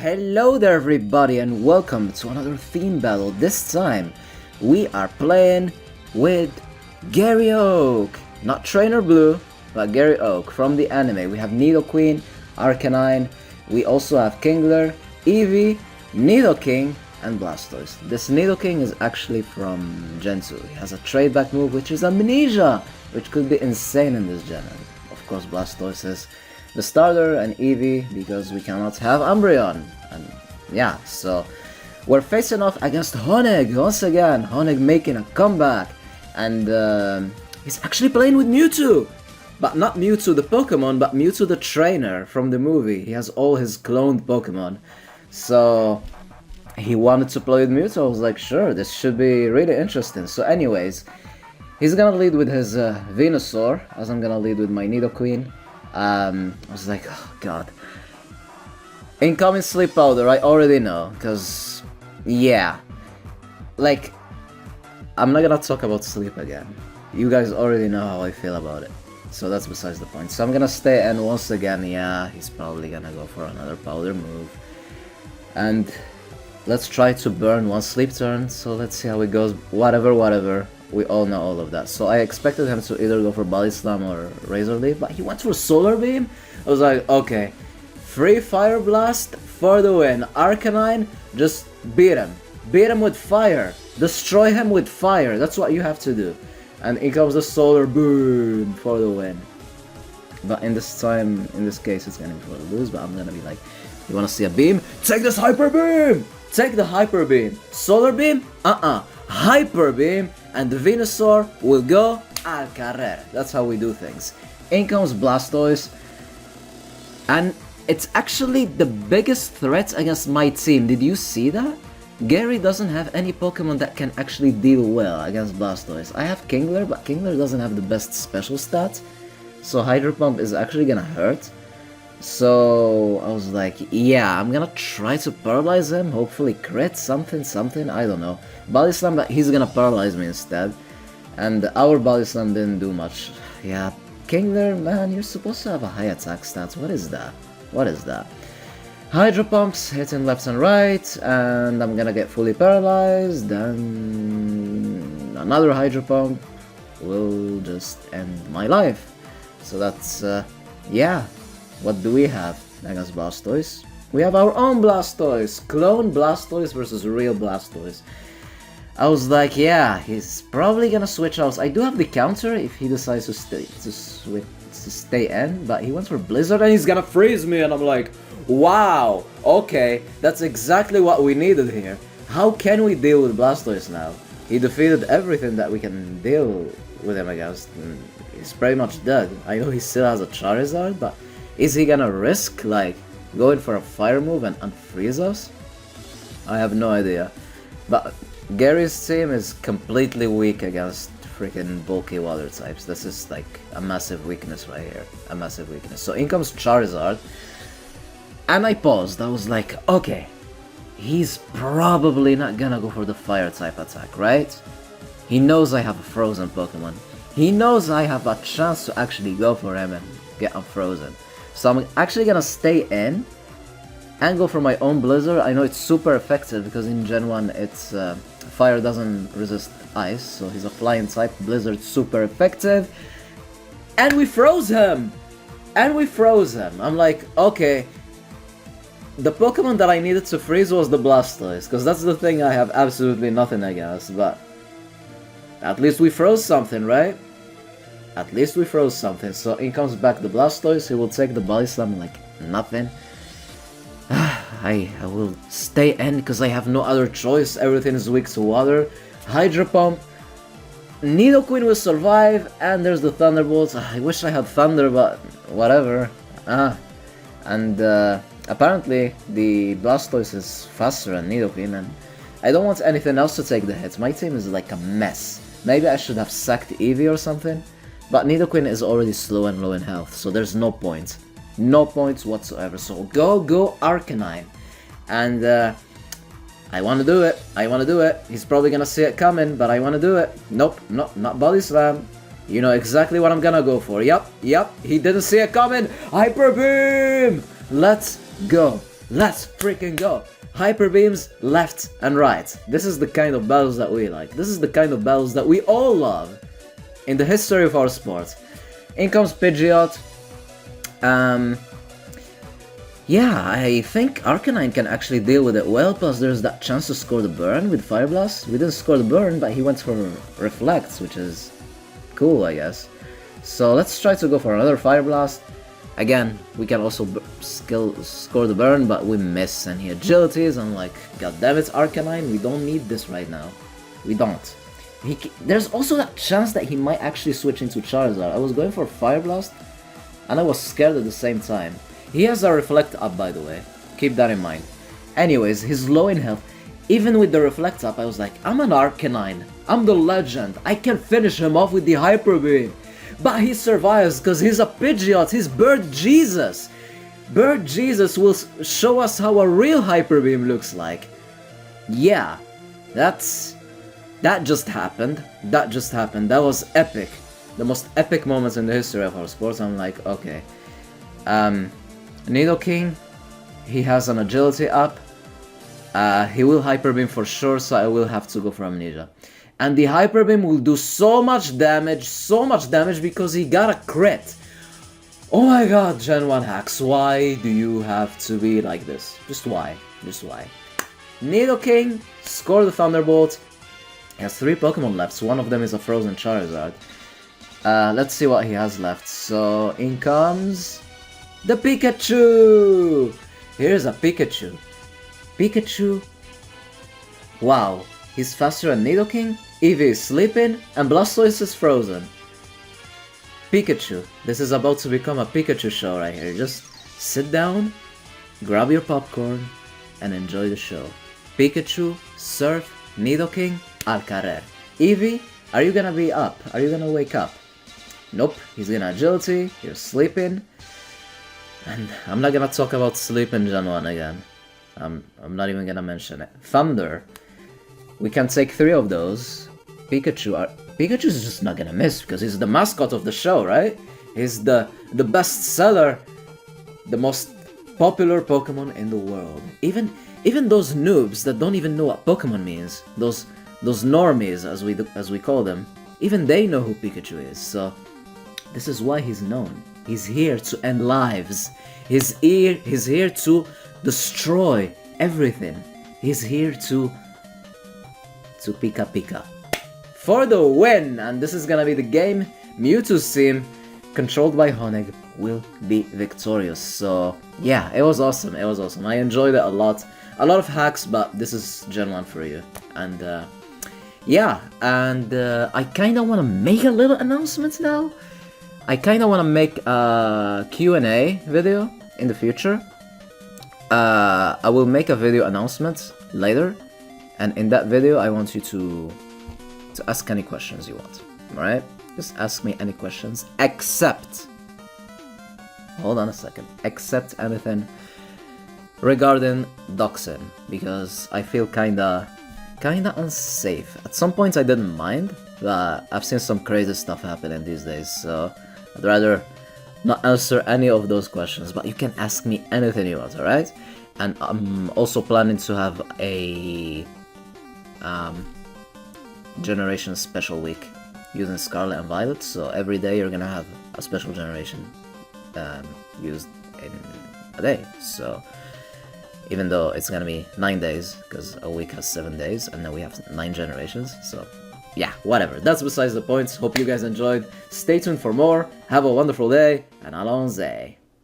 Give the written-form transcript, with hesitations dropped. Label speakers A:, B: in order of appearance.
A: Hello there everybody and welcome to another theme battle. This time we are playing with Gary Oak. Not Trainer Blue, but Gary Oak from the anime. We have Nidoqueen, Arcanine, we also have Kingler, Eevee, Nidoking, and Blastoise. This Nidoking is actually from Gen 2. He has a trade back move which is Amnesia, which could be insane in this gen. And of course Blastoise is the starter and Eevee because we cannot have Umbreon. And yeah, so we're facing off against Honig once again. Honig making a comeback, and he's actually playing with Mewtwo, but not Mewtwo the Pokemon, but Mewtwo the trainer from the movie. He has all his cloned Pokemon, so he wanted to play with Mewtwo. I was like, sure, this should be really interesting. So anyways, he's gonna lead with his Venusaur, as I'm gonna lead with my Nidoqueen. I was like, oh god. Incoming sleep powder, I already know, cause yeah. Like, I'm not gonna talk about sleep again. You guys already know how I feel about it. So that's besides the point. So I'm gonna stay, and once again, yeah, he's probably gonna go for another powder move. And let's try to burn one sleep turn, so let's see how it goes. Whatever. We all know all of that. So I expected him to either go for Body Slam or Razor Leaf, but he went for Solar Beam. I was like, okay, free Fire Blast for the win. Arcanine, just beat him. Beat him with fire. Destroy him with fire. That's what you have to do. And in comes the Solar Boom for the win. But in this case, it's gonna be for the lose. But I'm gonna be like, you wanna see a beam? Take this Hyper Beam! Take the Hyper Beam. Solar Beam? Hyper Beam, and the Venusaur will go al carrer. That's how we do things. In comes Blastoise, and it's actually the biggest threat against my team. Did you see that? Gary doesn't have any Pokemon that can actually deal well against Blastoise. I have Kingler, but Kingler doesn't have the best special stats, so Hydro Pump is actually gonna hurt. So I was like, yeah, I'm gonna try to paralyze him, hopefully crit something, I don't know. Body Slam, but he's gonna paralyze me instead. And our Body Slam didn't do much. Yeah, Kingler, man, you're supposed to have a high attack stats. What is that? Hydro Pumps hitting left and right, and I'm gonna get fully paralyzed. Then another Hydro Pump will just end my life. So that's, yeah. What do we have against Blastoise? We have our own Blastoise! Clone Blastoise versus real Blastoise. I was like, yeah, he's probably gonna switch out. I do have the counter if he decides to stay in, but he went for Blizzard and he's gonna freeze me, and I'm like, wow, okay, that's exactly what we needed here. How can we deal with Blastoise now? He defeated everything that we can deal with him against, and he's pretty much dead. I know he still has a Charizard, but is he gonna risk, like, going for a fire move and unfreeze us? I have no idea. But Gary's team is completely weak against freaking bulky water types. This is like a massive weakness right here. A massive weakness. So in comes Charizard. And I paused. I was like, okay, he's probably not gonna go for the fire type attack, right? He knows I have a frozen Pokemon. He knows I have a chance to actually go for him and get unfrozen. So I'm actually gonna stay in and go for my own Blizzard. I know it's super effective because in Gen 1 it's fire doesn't resist ice, so he's a flying type. Blizzard's super effective. And we froze him! I'm like, okay, the Pokemon that I needed to freeze was the Blastoise, because that's the thing I have absolutely nothing against, but at least we froze something, right? At least we froze something. So in comes back the Blastoise. He will take the Body Slam like nothing. I will stay in because I have no other choice. Everything is weak to water. Hydro Pump. Nidoqueen will survive, and there's the Thunderbolts. I wish I had Thunder, but whatever. And apparently the Blastoise is faster than Nidoqueen, and I don't want anything else to take the hits. My team is like a mess. Maybe I should have sacked Eevee or something. But Nidoqueen is already slow and low in health, so there's no point. No points whatsoever. So go Arcanine. And I wanna do it. He's probably gonna see it coming, but I wanna do it. Nope, not Body Slam. You know exactly what I'm gonna go for. Yep, he didn't see it coming. Hyper Beam! Let's go. Let's freaking go! Hyper beams left and right. This is the kind of battles that we like. This is the kind of battles that we all love in the history of our sport. In comes Pidgeot. Yeah, I think Arcanine can actually deal with it well, plus there's that chance to score the burn with Fire Blast. We didn't score the burn, but he went for Reflect, which is cool, I guess. So let's try to go for another Fire Blast. Again, we can also score the burn, but we miss, and he agilities. I'm like, god damn it, Arcanine, we don't need this right now. We don't. There's also that chance that he might actually switch into Charizard. I was going for Fire Blast, and I was scared at the same time. He has a Reflect up, by the way. Keep that in mind. Anyways, he's low in health. Even with the Reflect up, I was like, I'm an Arcanine. I'm the legend. I can finish him off with the Hyper Beam. But he survives because he's a Pidgeot. He's Bird Jesus. Bird Jesus will show us how a real Hyper Beam looks like. Yeah, that just happened. That just happened. That was epic. The most epic moments in the history of our sports. I'm like, okay. Nidoking, he has an agility up. He will Hyper Beam for sure, so I will have to go for Amnesia. And the Hyper Beam will do so much damage because he got a crit. Oh my god, Gen 1 hacks, why do you have to be like this? Just why? Just why? Nidoking, score the Thunderbolt. He has 3 Pokemon left, so one of them is a Frozen Charizard. Let's see what he has left. So, in comes the Pikachu! Here's a Pikachu. Pikachu. Wow, he's faster than Nidoking, Eevee is sleeping, and Blastoise is frozen. Pikachu. This is about to become a Pikachu show right here. Just sit down, grab your popcorn, and enjoy the show. Pikachu, Surf, Nidoking, Alcarer. Eevee, are you gonna be up? Are you gonna wake up? Nope, he's gonna agility, you're sleeping. And I'm not gonna talk about sleep in Gen 1 again. I'm not even gonna mention it. Thunder. We can take 3 of those. Pikachu's just not gonna miss because he's the mascot of the show, right? He's the best seller, the most popular Pokemon in the world. Even those noobs that don't even know what Pokemon means, those normies as we call them, even they know who Pikachu is. So this is why he's known. He's here to end lives. He's here to destroy everything. He's here to Pika Pika. For the win! And this is gonna be the game. Mewtwo's team, controlled by Honig, will be victorious. So yeah, it was awesome. It was awesome. I enjoyed it a lot. A lot of hacks, but this is Gen 1 for you. And yeah, and I kinda wanna make a little announcement now. I kinda wanna make a Q&A video in the future. I will make a video announcement later, and in that video I want you to ask any questions you want, alright? Just ask me any questions, except, hold on a second, except anything regarding doxing, because I feel kinda unsafe. At some points I didn't mind, but I've seen some crazy stuff happening these days, so I'd rather not answer any of those questions, but you can ask me anything you want, alright? And I'm also planning to have a generation special week using Scarlet and Violet, so every day you're gonna have a special generation used in a day. So even though it's gonna be 9 days, because a week has 7 days, and then we have 9 generations, so yeah, whatever. That's besides the point. Hope you guys enjoyed. Stay tuned for more. Have a wonderful day, and allons-y.